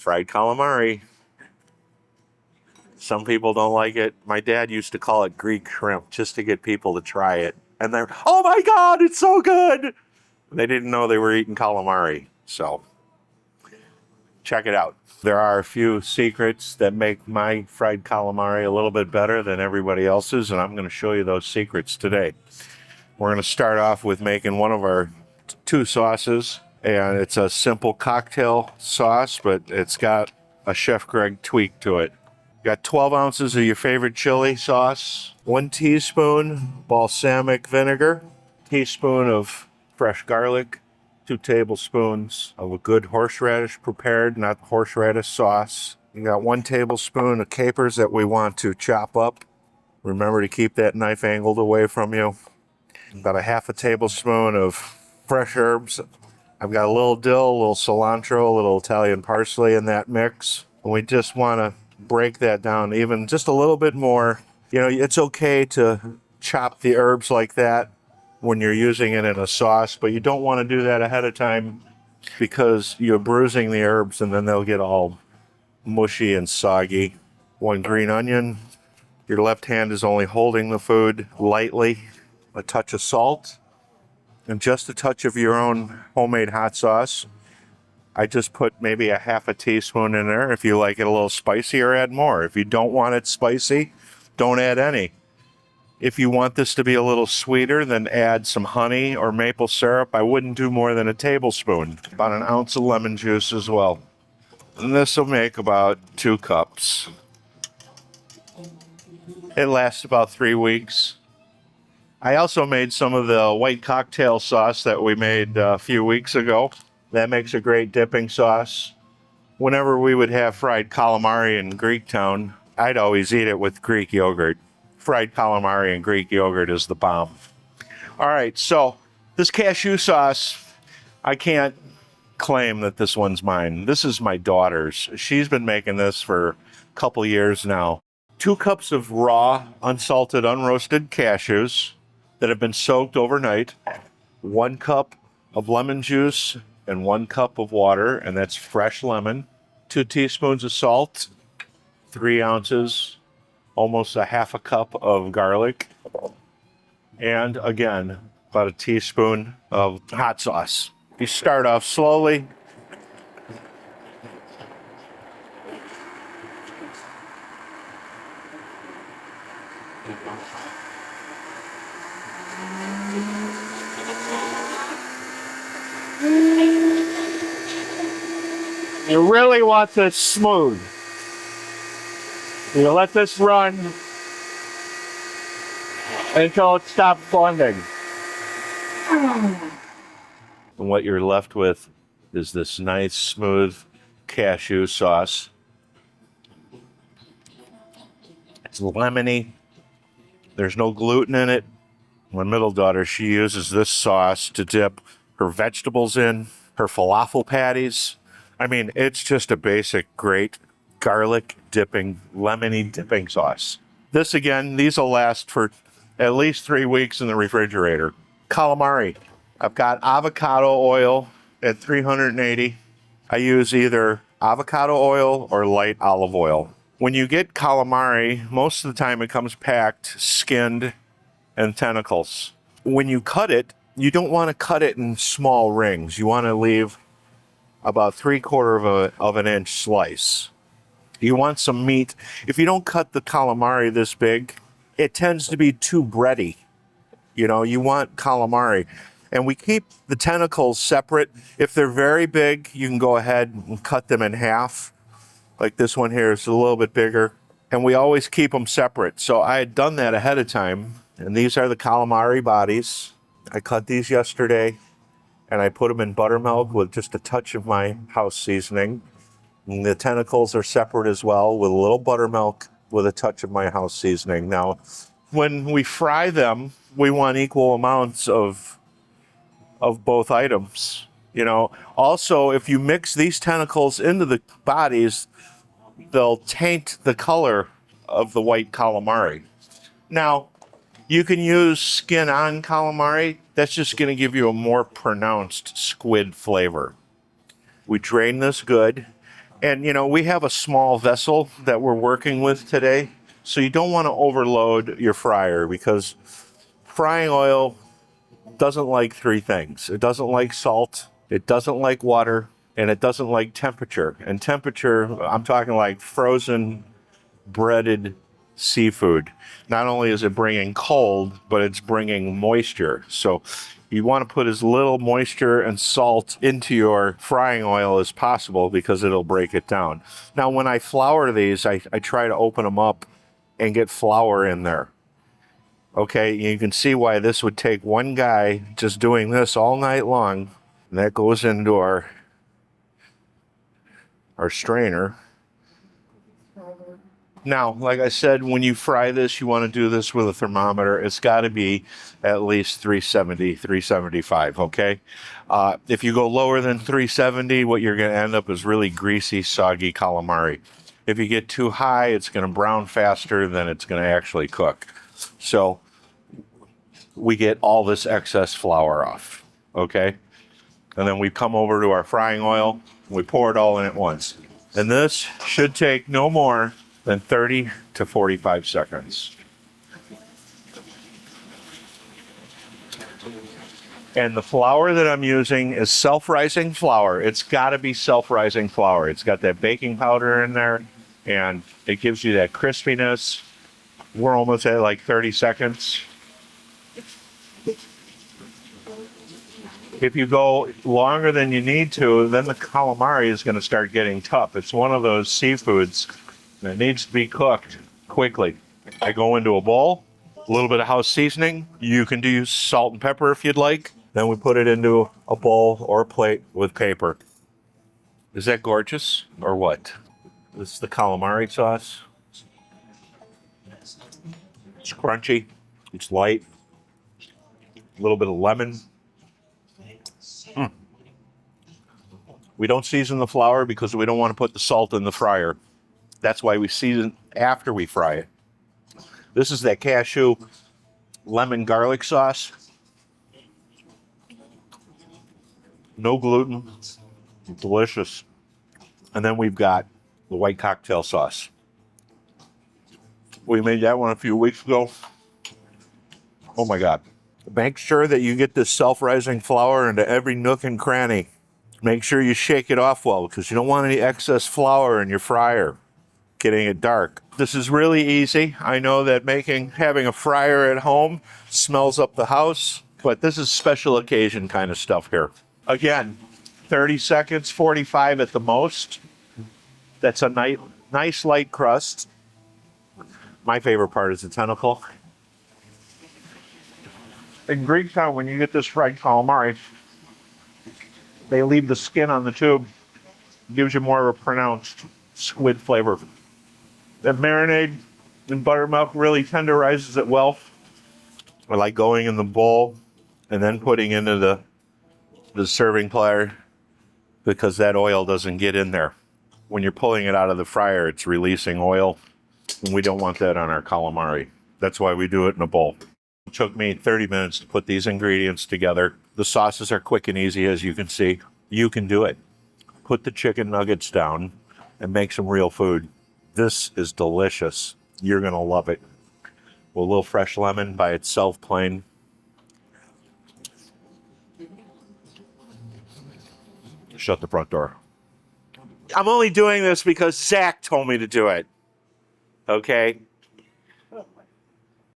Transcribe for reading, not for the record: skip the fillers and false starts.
Fried calamari. Some people don't like it. My dad used to call it Greek shrimp just to get people to try it. And they're, oh my God, it's so good. They didn't know they were eating calamari. So check it out. There are a few secrets that make my fried calamari a little bit better than everybody else's, and I'm going to show you those secrets today. We're going to start off with making one of our two sauces, and it's a simple cocktail sauce, but it's got a Chef Greg tweak to it. Got 12 ounces of your favorite chili sauce, 1 teaspoon balsamic vinegar, teaspoon of fresh garlic, 2 tablespoons of a good horseradish prepared, not horseradish sauce. You got 1 tablespoon of capers that we want to chop up. Remember to keep that knife angled away from you. About a half a tablespoon of fresh herbs. I've got a little dill, a little cilantro, a little Italian parsley in that mix. And we just want to break that down even just a little bit more. You know, it's okay to chop the herbs like that when you're using it in a sauce, but you don't want to do that ahead of time because you're bruising the herbs and then they'll get all mushy and soggy. 1 green onion. Your left hand is only holding the food lightly. A touch of salt and just a touch of your own homemade hot sauce. I just put maybe a half a teaspoon in there. If you like it a little spicier, add more. If you don't want it spicy, don't add any. If you want this to be a little sweeter, then add some honey or maple syrup. I wouldn't do more than a tablespoon. About an ounce of lemon juice as well. And this will make about 2 cups. It lasts about 3 weeks. I also made some of the white cocktail sauce that we made a few weeks ago. That makes a great dipping sauce. Whenever we would have fried calamari in Greektown, I'd always eat it with Greek yogurt. Fried calamari and Greek yogurt is the bomb. All right, so this cashew sauce, I can't claim that this one's mine. This is my daughter's. She's been making this for a couple years now. 2 cups of raw, unsalted, unroasted cashews that have been soaked overnight. 1 cup of lemon juice and 1 cup of water, and that's fresh lemon. 2 teaspoons of salt, 3 ounces, almost a half a cup of garlic, and again, about a teaspoon of hot sauce. You start off slowly. You really want this smooth. You let this run until it stops blending. And what you're left with is this nice, smooth cashew sauce. It's lemony. There's no gluten in it. My middle daughter, she uses this sauce to dip her vegetables in, her falafel patties. I mean, it's just a basic, great garlic dipping, lemony dipping sauce. This again, these will last for at least 3 weeks in the refrigerator. Calamari. I've got avocado oil at 380. I use either avocado oil or light olive oil. When you get calamari, most of the time it comes packed, skinned, and tentacles. When you cut it, you don't want to cut it in small rings. You want to leave about 3/4 of an inch slice. You want some meat. If you don't cut the calamari this big, it tends to be too bready. You know, you want calamari. And we keep the tentacles separate. If they're very big, you can go ahead and cut them in half. Like this one here is a little bit bigger. And we always keep them separate. So I had done that ahead of time. And these are the calamari bodies. I cut these yesterday. And I put them in buttermilk with just a touch of my house seasoning. And the tentacles are separate as well with a little buttermilk with a touch of my house seasoning. Now, when we fry them, we want equal amounts of both items. You know, also, if you mix these tentacles into the bodies, they'll taint the color of the white calamari. Now, you can use skin-on calamari. That's just going to give you a more pronounced squid flavor. We drain this good, And, you know, we have a small vessel that we're working with today. So you don't want to overload your fryer because frying oil doesn't like three things. It doesn't like salt, it doesn't like water, and it doesn't like temperature. And temperature, I'm talking like frozen, breaded seafood. Not only is it bringing cold, but it's bringing moisture. So you want to put as little moisture and salt into your frying oil as possible because it'll break it down. Now, when I flour these, I try to open them up and get flour in there. Okay, you can see why this would take one guy just doing this all night long. And that goes into our strainer. Now, like I said, when you fry this, you want to do this with a thermometer. It's got to be at least 370, 375, okay? If you go lower than 370, what you're going to end up is really greasy, soggy calamari. If you get too high, it's going to brown faster than it's going to actually cook. So we get all this excess flour off, okay? And then we come over to our frying oil, we pour it all in at once. And this should take no more than 30 to 45 seconds. And the flour that I'm using is self-rising flour. It's got to be self-rising flour. It's got that baking powder in there, and it gives you that crispiness. We're almost at like 30 seconds. If you go longer than you need to, then the calamari is going to start getting tough. It's one of those seafoods that needs to be cooked quickly. I go into a bowl, a little bit of house seasoning. You can use salt and pepper if you'd like. Then we put it into a bowl or a plate with paper. Is that gorgeous or what? This is the calamari sauce. It's crunchy. It's light. A little bit of lemon. We don't season the flour because we don't want to put the salt in the fryer. That's why we season after we fry it. This is that cashew lemon garlic sauce. No gluten. Delicious. And then we've got the white cocktail sauce. We made that one a few weeks ago. Oh my God. Make sure that you get this self-rising flour into every nook and cranny. Make sure you shake it off well because you don't want any excess flour in your fryer, getting it dark. This is really easy. I know that having a fryer at home smells up the house, but this is special occasion kind of stuff here. Again, 30 seconds, 45 at the most. That's a nice light crust. My favorite part is the tentacle. In Greektown, when you get this fried calamari, they leave the skin on the tube. It gives you more of a pronounced squid flavor. That marinade in buttermilk really tenderizes it well. I like going in the bowl and then putting into the serving platter because that oil doesn't get in there. When you're pulling it out of the fryer, it's releasing oil, and we don't want that on our calamari. That's why we do it in a bowl. It took me 30 minutes to put these ingredients together. The sauces are quick and easy, as you can see. You can do it. Put the chicken nuggets down and make some real food. This is delicious. You're going to love it. With a little fresh lemon by itself plain. Shut the front door. I'm only doing this because Zach told me to do it. Okay?